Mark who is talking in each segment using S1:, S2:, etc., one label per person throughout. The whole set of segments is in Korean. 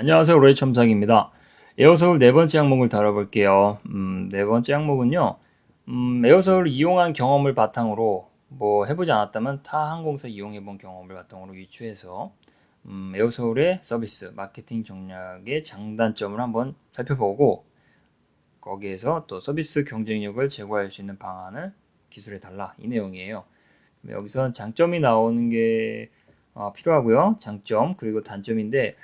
S1: 안녕하세요. 로이 첨삭입니다. 에어서울 네 번째 항목을 다뤄볼게요. 네 번째 항목은요. 에어서울을 이용한 경험을 바탕으로 뭐 해보지 않았다면 타 항공사 이용해본 경험을 바탕으로 유추해서 에어서울의 서비스, 마케팅 전략의 장단점을 한번 살펴보고 거기에서 또 서비스 경쟁력을 제고할 수 있는 방안을 기술해달라 이 내용이에요. 여기서 장점이 나오는 게 필요하고요. 장점 그리고 단점인데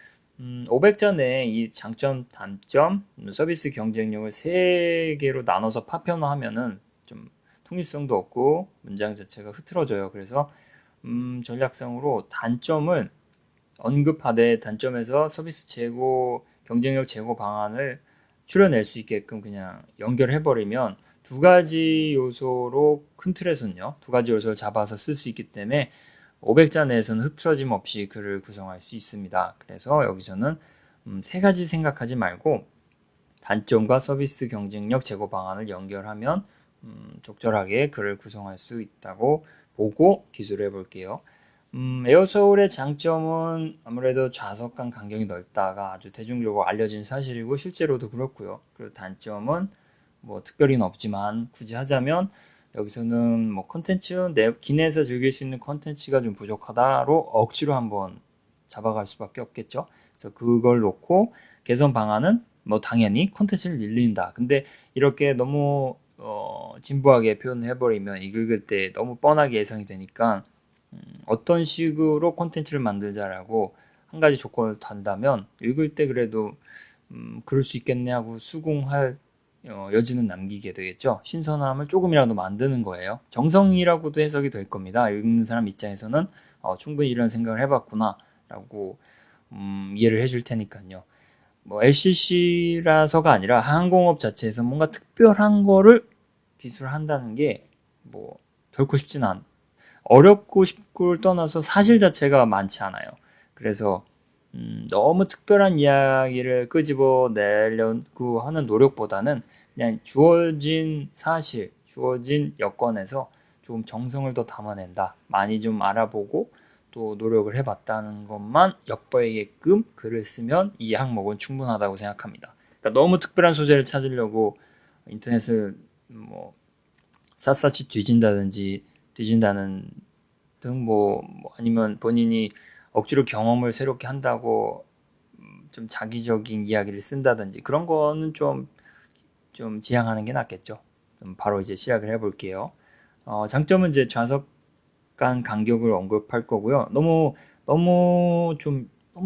S1: 500자 내에 이 장점, 단점, 서비스 경쟁력을 세 개로 나눠서 파편화하면은 좀 통일성도 없고 문장 자체가 흐트러져요. 그래서 전략상으로 단점을 언급하되 단점에서 서비스 제고, 경쟁력 제고 방안을 추려낼 수 있게끔 그냥 연결해버리면 두 가지 요소로 큰 틀에서는요, 두 가지 요소를 잡아서 쓸 수 있기 때문에 500자 내에서는 흐트러짐 없이 글을 구성할 수 있습니다. 그래서 여기서는 세 가지 생각하지 말고 단점과 서비스 경쟁력 제고 방안을 연결하면 적절하게 글을 구성할 수 있다고 보고 기술을 해볼게요. 에어서울의 장점은 아무래도 좌석 간 간격이 넓다가 아주 대중적으로 알려진 사실이고 실제로도 그렇고요. 그리고 단점은 뭐 특별히는 없지만 굳이 하자면 여기서는 뭐 콘텐츠, 기내에서 즐길 수 있는 콘텐츠가 좀 부족하다로 억지로 한번 잡아갈 수밖에 없겠죠. 그래서 그걸 놓고 개선 방안은 뭐 당연히 콘텐츠를 늘린다. 근데 이렇게 너무 진부하게 표현을 해버리면 읽을 때 너무 뻔하게 예상이 되니까 어떤 식으로 콘텐츠를 만들자라고 한 가지 조건을 단다면 읽을 때 그래도 그럴 수 있겠네 하고 수긍할 여지는 남기게 되겠죠. 신선함을 조금이라도 만드는 거예요. 정성이라고도 해석이 될 겁니다. 읽는 사람 입장에서는 충분히 이런 생각을 해봤구나 라고 이해를 해줄 테니까요. 뭐 LCC라서가 아니라 항공업 자체에서 뭔가 특별한 거를 기술한다는 게 뭐 결코 쉽지는 어렵고 쉽고를 떠나서 사실 자체가 많지 않아요. 그래서 너무 특별한 이야기를 끄집어내려고 하는 노력보다는 그냥 주어진 사실, 주어진 여건에서 조금 정성을 더 담아낸다. 많이 좀 알아보고 또 노력을 해봤다는 것만 엿보이게끔 글을 쓰면 이 항목은 충분하다고 생각합니다. 그러니까 너무 특별한 소재를 찾으려고 인터넷을 뭐 샅샅이 뒤진다는 등 뭐 아니면 본인이 억지로 경험을 새롭게 한다고 좀 자기적인 이야기를 쓴다든지 그런 거는 좀 지양하는 게 낫겠죠. 바로 이제 시작을 해볼게요. 장점은 이제 좌석 간 간격을 언급할 거고요. 너무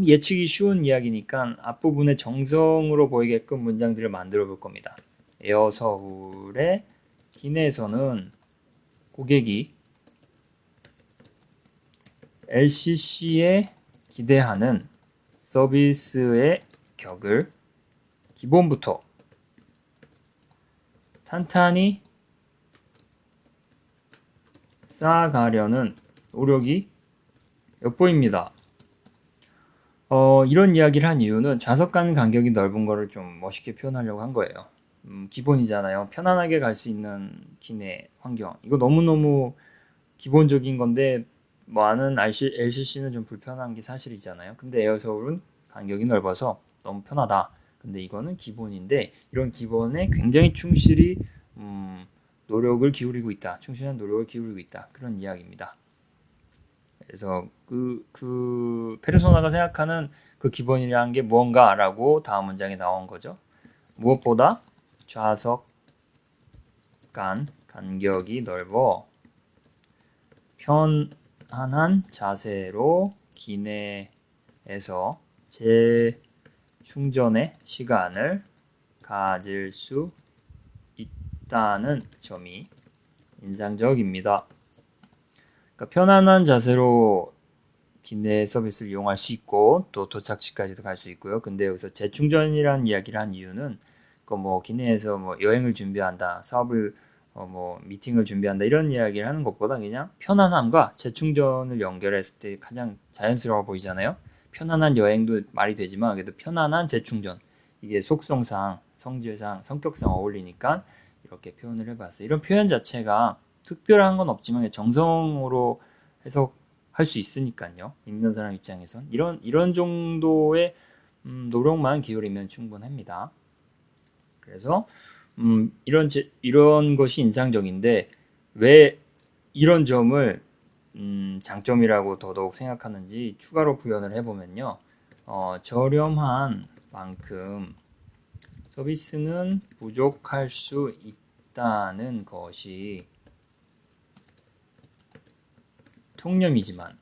S1: 예측이 쉬운 이야기니까 앞부분에 정성으로 보이게끔 문장들을 만들어 볼 겁니다. 에어서울의 기내에서는 고객이 LCC에 기대하는 서비스의 격을 기본부터 탄탄히 쌓아가려는 노력이 엿보입니다. 이런 이야기를 한 이유는 좌석 간 간격이 넓은 거를 좀 멋있게 표현하려고 한 거예요. 기본이잖아요. 편안하게 갈 수 있는 기내 환경. 이거 너무너무 기본적인 건데 많은 LCC는 좀 불편한 게 사실이잖아요. 근데 에어서울은 간격이 넓어서 너무 편하다. 근데 이거는 기본인데 이런 기본에 굉장히 충실히 노력을 기울이고 있다. 충실한 노력을 기울이고 있다. 그런 이야기입니다. 그래서 그 페르소나가 생각하는 그 기본이라는 게 무언가라고 다음 문장에 나온 거죠. 무엇보다 좌석 간 간격이 넓어 편안한 자세로 기내에서 재충전의 시간을 가질 수 있다는 점이 인상적입니다. 그러니까 편안한 자세로 기내 서비스를 이용할 수 있고 또 도착지까지도 갈 수 있고요. 근데 여기서 재충전이라는 이야기를 한 이유는 뭐 기내에서 뭐 여행을 준비한다, 사업을 뭐 미팅을 준비한다 이런 이야기를 하는 것보다 그냥 편안함과 재충전을 연결했을 때 가장 자연스러워 보이잖아요. 편안한 여행도 말이 되지만 그래도 편안한 재충전 이게 속성상, 성질상, 성격상 어울리니까 이렇게 표현을 해봤어요. 이런 표현 자체가 특별한 건 없지만 정성으로 해석할 수 있으니까요. 읽는 사람 입장에선 이런 정도의 노력만 기울이면 충분합니다. 그래서 이런 것이 인상적인데 왜 이런 점을 장점이라고 더더욱 생각하는지 추가로 구현을 해보면요. 저렴한 만큼 서비스는 부족할 수 있다는 것이 통념이지만,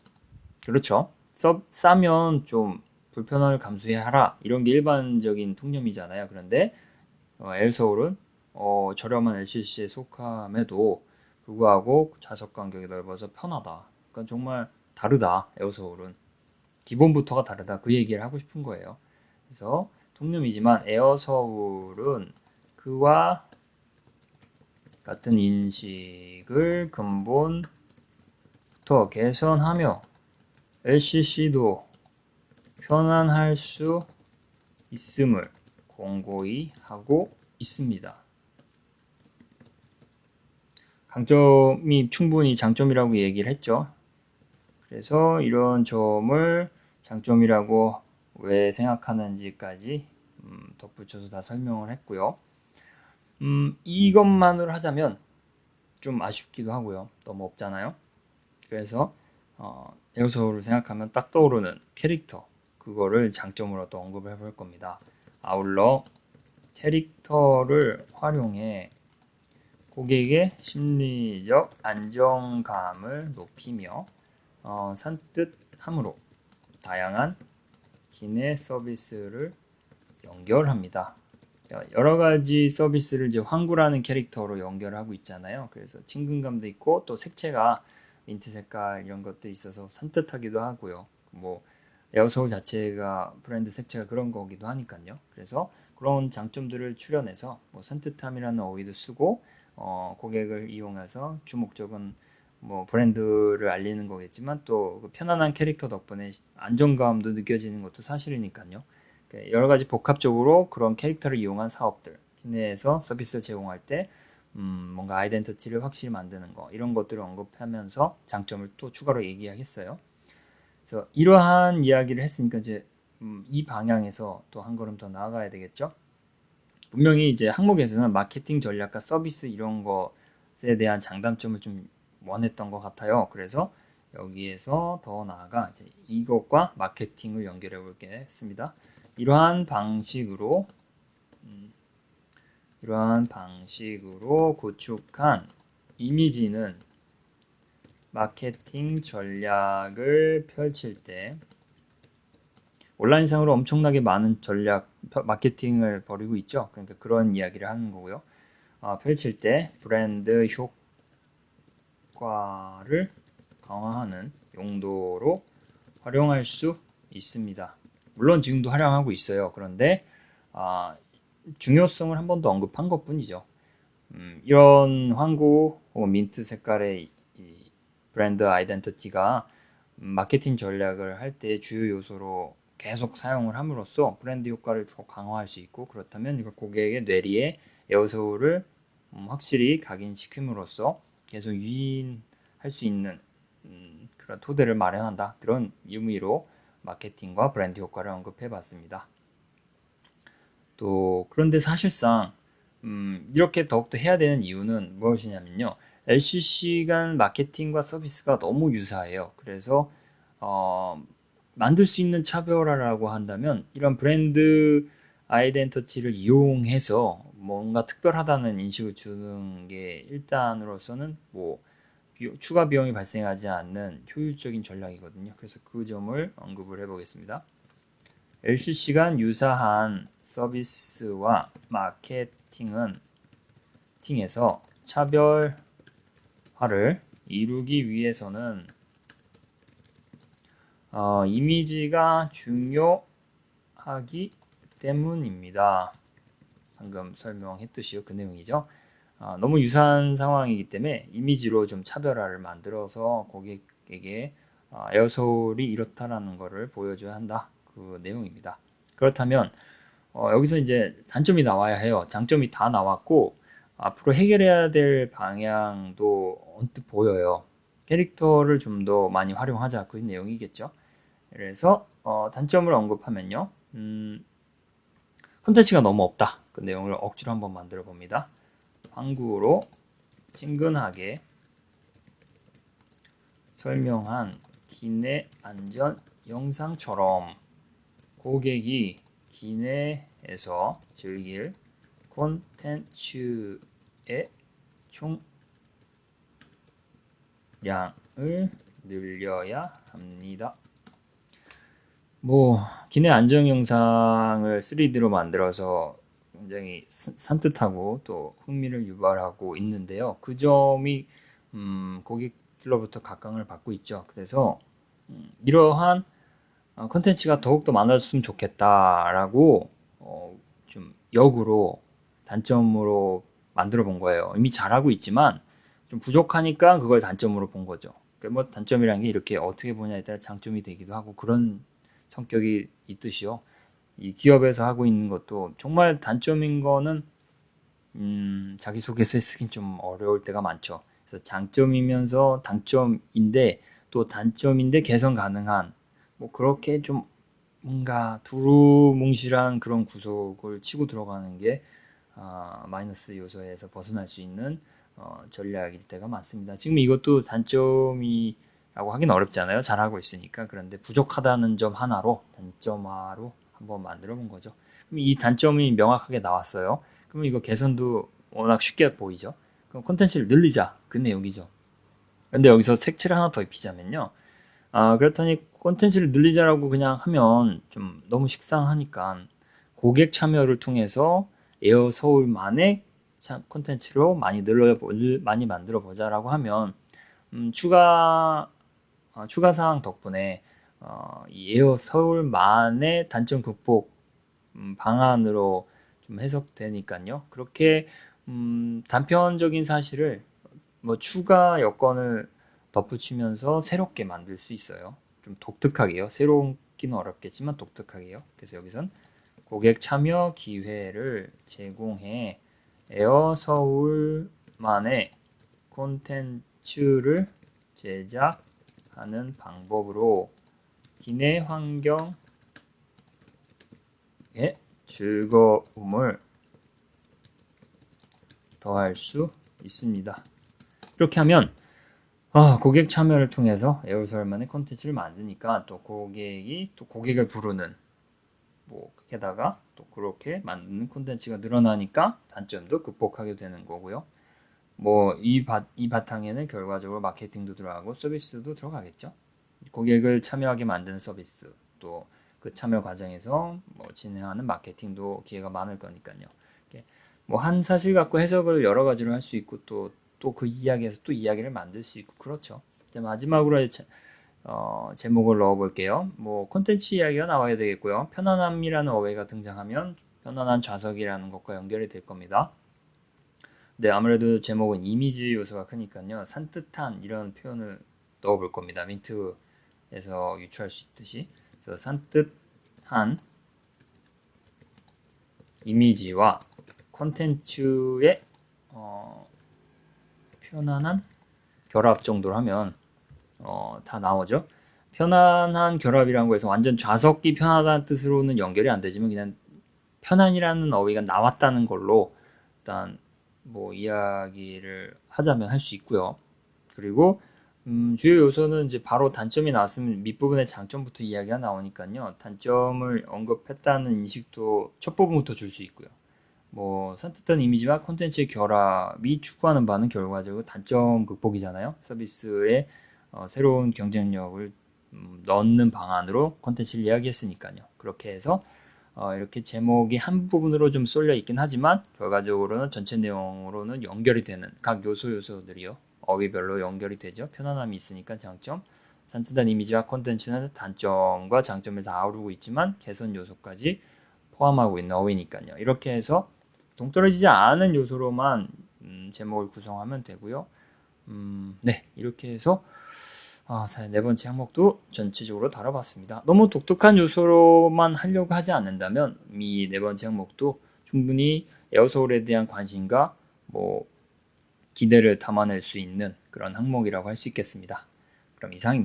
S1: 그렇죠. 싸면 좀 불편을 감수해야 하라, 이런 게 일반적인 통념이잖아요. 그런데 엘서울은 저렴한 LCC에 속함에도 불구하고 좌석 간격이 넓어서 편하다. 그러니까 정말 다르다. 에어서울은 기본부터가 다르다. 그 얘기를 하고 싶은 거예요. 그래서 통념이지만 에어서울은 그와 같은 인식을 근본부터 개선하며 LCC도 편안할 수 있음을 공고히 하고 있습니다. 강점이 충분히 장점이라고 얘기를 했죠. 그래서 이런 점을 장점이라고 왜 생각하는지까지 덧붙여서 다 설명을 했고요. 이것만으로 하자면 좀 아쉽기도 하고요. 너무 없잖아요. 그래서 에어서울을 생각하면 딱 떠오르는 캐릭터, 그거를 장점으로 또 언급을 해볼 겁니다. 아울러 캐릭터를 활용해 고객의 심리적 안정감을 높이며 산뜻함으로 다양한 기내 서비스를 연결합니다. 여러 가지 서비스를 이제 황구라는 캐릭터로 연결하고 있잖아요. 그래서 친근감도 있고 또 색채가 민트 색깔 이런 것도 있어서 산뜻하기도 하고요. 뭐 에어서울 자체가 브랜드 색채가 그런 거기도 하니까요. 그래서 그런 장점들을 출연해서 뭐 산뜻함이라는 어휘도 쓰고 고객을 이용해서 주목적인 뭐 브랜드를 알리는 거겠지만 또 그 편안한 캐릭터 덕분에 안정감도 느껴지는 것도 사실이니까요. 여러 가지 복합적으로 그런 캐릭터를 이용한 사업들 기내에서 서비스를 제공할 때 뭔가 아이덴티티를 확실히 만드는 거, 이런 것들을 언급하면서 장점을 또 추가로 얘기하겠어요. 그래서 이러한 이야기를 했으니까 이제 이 방향에서 또 한 걸음 더 나아가야 되겠죠. 분명히 이제 항목에서는 마케팅 전략과 서비스 이런 것에 대한 장단점을 좀 원했던 것 같아요. 그래서 여기에서 더 나아가 이제 이것과 마케팅을 연결해 보겠습니다. 이러한 방식으로 구축한 이미지는 마케팅 전략을 펼칠 때 온라인상으로 엄청나게 많은 전략 마케팅을 벌이고 있죠. 그러니까 그런 이야기를 하는 거고요. 펼칠 때 브랜드 효과를 강화하는 용도로 활용할 수 있습니다. 물론 지금도 활용하고 있어요. 그런데 중요성을 한 번 더 언급한 것 뿐이죠. 이런 황구 혹은 민트 색깔의 이 브랜드 아이덴티티가 마케팅 전략을 할 때 주요 요소로 계속 사용을 함으로써 브랜드 효과를 더 강화할 수 있고, 그렇다면 이거 고객의 뇌리에 에어서울을 확실히 각인시킴으로써 계속 유인할 수 있는 그런 토대를 마련한다. 그런 의미로 마케팅과 브랜드 효과를 언급해 봤습니다. 또 그런데 사실상 이렇게 더욱더 해야 되는 이유는 무엇이냐면요. LCC 간 마케팅과 서비스가 너무 유사해요. 그래서 만들 수 있는 차별화라고 한다면 이런 브랜드 아이덴티티를 이용해서 뭔가 특별하다는 인식을 주는 게 일단으로서는 뭐 추가 비용이 발생하지 않는 효율적인 전략이거든요. 그래서 그 점을 언급을 해보겠습니다. LCC 간 유사한 서비스와 마케팅에서 차별화를 이루기 위해서는 이미지가 중요하기 때문입니다. 방금 설명했듯이요. 그 내용이죠. 너무 유사한 상황이기 때문에 이미지로 좀 차별화를 만들어서 고객에게 에어서울이 이렇다라는 것을 보여줘야 한다. 그 내용입니다. 그렇다면 여기서 이제 단점이 나와야 해요. 장점이 다 나왔고 앞으로 해결해야 될 방향도 언뜻 보여요. 캐릭터를 좀 더 많이 활용하자, 그 내용이겠죠. 그래서 단점을 언급하면요. 콘텐츠가 너무 없다. 그 내용을 억지로 한번 만들어 봅니다. 항구로 친근하게 설명한 기내 안전 영상처럼 고객이 기내에서 즐길 콘텐츠의 총량을 늘려야 합니다. 기내 안전 영상을 3D로 만들어서 굉장히 산뜻하고 또 흥미를 유발하고 있는데요. 그 점이 고객들로부터 각광을 받고 있죠. 그래서 이러한 콘텐츠가 더욱더 많아졌으면 좋겠다라고 좀 역으로 단점으로 만들어 본 거예요. 이미 잘하고 있지만 좀 부족하니까 그걸 단점으로 본 거죠. 그러니까 단점이라는 게 이렇게 어떻게 보냐에 따라 장점이 되기도 하고 그런 성격이 있듯이요. 이 기업에서 하고 있는 것도 정말 단점인 거는 자기소개서에 쓰긴 좀 어려울 때가 많죠. 그래서 장점이면서 단점인데 또 단점인데 개선 가능한 그렇게 좀 뭔가 두루뭉실한 그런 구속을 치고 들어가는 게 마이너스 요소에서 벗어날 수 있는 전략일 때가 많습니다. 지금 이것도 단점이라고 하긴 어렵잖아요. 잘하고 있으니까. 그런데 부족하다는 점 하나로 단점화로 한번 만들어 본 거죠. 그럼 이 단점이 명확하게 나왔어요. 그러면 이거 개선도 워낙 쉽게 보이죠. 그럼 콘텐츠를 늘리자. 그 내용이죠. 근데 여기서 색칠을 하나 더 입히자면요. 그렇다니 콘텐츠를 늘리자라고 그냥 하면 좀 너무 식상하니까 고객 참여를 통해서 에어 서울만의 콘텐츠로 많이 만들어 보자라고 하면 추가 사항 덕분에 이 에어 서울만의 단점 극복 방안으로 좀 해석되니까요. 그렇게 단편적인 사실을 추가 여건을 덧붙이면서 새롭게 만들 수 있어요. 좀 독특하게요. 새롭기는 어렵겠지만 독특하게요. 그래서 여기선 고객 참여 기회를 제공해 에어 서울만의 콘텐츠를 제작하는 방법으로 기내 환경의 즐거움을 더할 수 있습니다. 이렇게 하면 고객 참여를 통해서 에어서울만의 콘텐츠를 만드니까 또 고객이 또 고객을 부르는 게다가 또 그렇게 만드는 콘텐츠가 늘어나니까 단점도 극복하게 되는 거고요. 이 바탕에는 결과적으로 마케팅도 들어가고 서비스도 들어가겠죠. 고객을 참여하게 만드는 서비스 또 그 참여 과정에서 진행하는 마케팅도 기회가 많을 거니까요. 한 사실 갖고 해석을 여러 가지로 할 수 있고 또 그 이야기에서 또 이야기를 만들 수 있고 그렇죠. 마지막으로 제목을 넣어볼게요. 콘텐츠 이야기가 나와야 되겠고요. 편안함이라는 어휘가 등장하면 편안한 좌석이라는 것과 연결이 될 겁니다. 네, 아무래도 제목은 이미지 요소가 크니까요. 산뜻한 이런 표현을 넣어볼 겁니다. 민트에서 유추할 수 있듯이. 그래서 산뜻한 이미지와 콘텐츠의 편안한 결합 정도로 하면 다 나오죠. 편안한 결합이라는 거에서 완전 좌석이 편하다는 뜻으로는 연결이 안 되지만 그냥 편안이라는 어휘가 나왔다는 걸로 일단 이야기를 하자면 할 수 있고요. 그리고 주요 요소는 이제 바로 단점이 나왔으면 밑부분에 장점부터 이야기가 나오니까요. 단점을 언급했다는 인식도 첫 부분부터 줄 수 있고요. 산뜻한 이미지와 콘텐츠의 결합이 추구하는 바는 결과적으로 단점 극복이잖아요. 서비스에 새로운 경쟁력을 넣는 방안으로 콘텐츠를 이야기했으니까요. 그렇게 해서 이렇게 제목이 한 부분으로 좀 쏠려 있긴 하지만 결과적으로는 전체 내용으로는 연결이 되는 각 요소들이요. 어휘별로 연결이 되죠. 편안함이 있으니까 장점, 산뜻한 이미지와 콘텐츠는 단점과 장점을 다 아우르고 있지만 개선 요소까지 포함하고 있는 어휘니까요. 이렇게 해서 동떨어지지 않은 요소로만 제목을 구성하면 되고요. 네, 이렇게 해서 네 번째 항목도 전체적으로 다뤄봤습니다. 너무 독특한 요소로만 하려고 하지 않는다면 이 네 번째 항목도 충분히 에어서울에 대한 관심과 기대를 담아낼 수 있는 그런 항목이라고 할 수 있겠습니다. 그럼 이상입니다.